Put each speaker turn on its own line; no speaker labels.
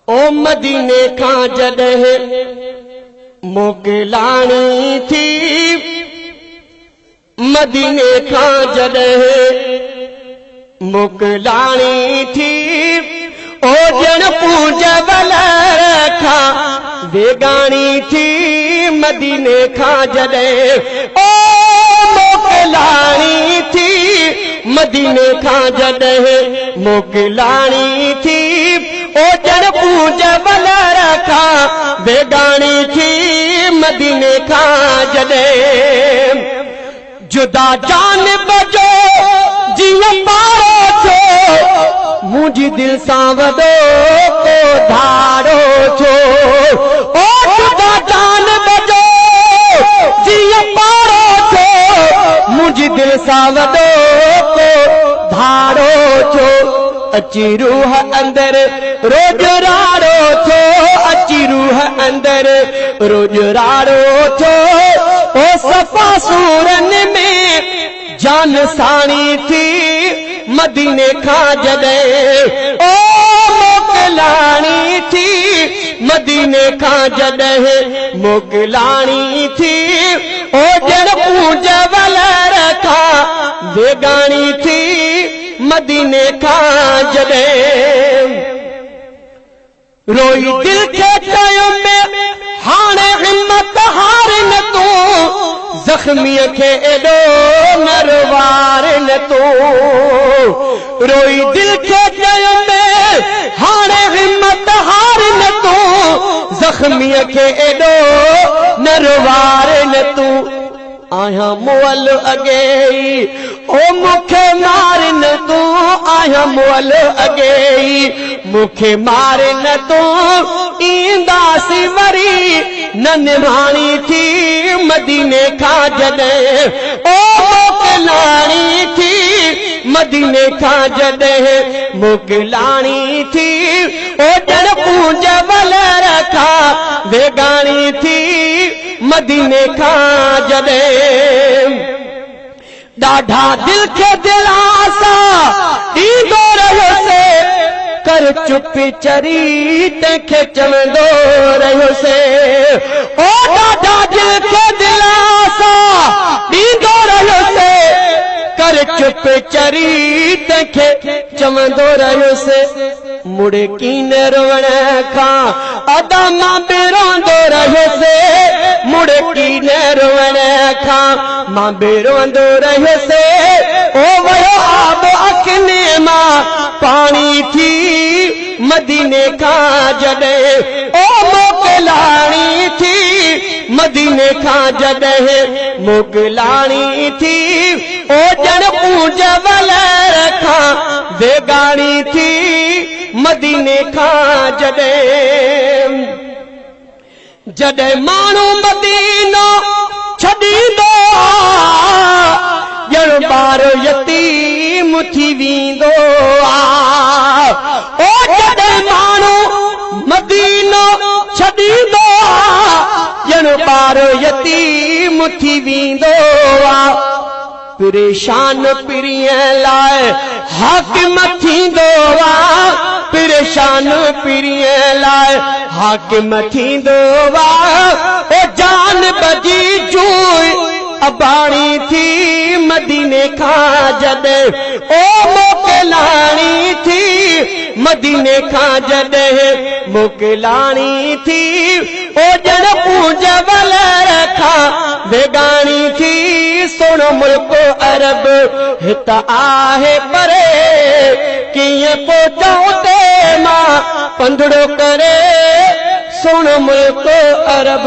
ओ मदीने खां जॾहिं मोकिलाणी थी, मदीने खां जॾहिं मोकिलाणी थी, ओ ॼण पूज वलर खां वेगाणी थी। मदीने खां जॾहिं ओ मोकिलाणी थी, मदीने खां जॾहिं मोकिलाणी थी, ओ ॼण पूज वलर खां वेगाणी थी। मदीने खां जॾहिं जुदा जानिब जो जीअं पारो थियो, मुंहिंजी दिल सां वॾो को धारो थियो। ओ जुदा जानिब जो जीअं पारो थियो, मुंहिंजी दिल सां वॾो को धारो थियो। अची रूह अंदर रोज राड़ो थियो, अची रूह अंदर रोज राड़ो थियो। ओ सफ़ा सूरन में जान साणी थी, मदीने खां जॾहिं ओ मोकिलाणी थी, मदीने खां जॾहिं मोकिलाणी थी, ओ ॼण पूज वलर खां वेगाणी थी। मदीने खां जॾहिं रोई दिल खे चयो में हाणे हिम्मत हार न तूं, ज़ख्मीअ खे एॾो नरवार न तूं। रोई दिल खे चयो में हाणे हिम्मत हार न तूं, ज़ख्मीअ खे एॾो नरवार न तूं। आया मुअल अॻेई ओ मूंखे मार न तूं, आया मुअल अॻेई मूंखे मार न तूं। ईंदासीं वरी न निभाणी थी, मदीने खां जॾहिं ओ मोकिलाणी थी, मदीने खां जॾहिं मोकिलाणी थी, ओ ॼण पूज वलर खां वेगाणी थी। मदीने खां जॾहिं ॾाढा दिल खे दिलासा ॾींदो रहियोसे, कर चुप चरी तंहिंखे चवंदो रहियोसे। ओ ॾाढा दिल खे दिलासा ॾींदो रहियोसे, कर चुप चरी तंहिंखे चवंदो रहियोसे। मुड़े कीन रोअण खां अदा मां बि रोंदो रहियोसे, मुड़े कीन रोअण खां मां बि रोंदो रहियोसे। ओ वयो आब अखियुनि मां पाणी थी, मदीने खां जॾहिं ओ मोकिलाणी थी, मदीने खां जॾहिं मोकिलाणी थी, ओ ॼण पूज वलर खां वेगाणी थी। मदीने खां जॾहिं माण्हू मदीनो छॾींदो ॼण ॿार यतीम थी वेंदो आ। ओ जॾहिं माण्हू मदीनो छॾींदो ॼण ॿार यतीम थी वेंदो आ। परेशान पिरीअ लाइ हाकिम थींदो आ, परेशान पिरीअ लाइ हाकिम थींदो आ। ओ जान बजी जूं अबाणी थी, मदीने खां जॾहिं ओ मोकिलाणी थी, मदीने खां जॾहिं मोकिलाणी थी, ओ ॼण पूज वलर खां वेगाणी थी। सोनो मुल्क अरब हित आहे परे, कीअं पहुचां ते मां पंधड़ो करे। सोनो मुल्क अरब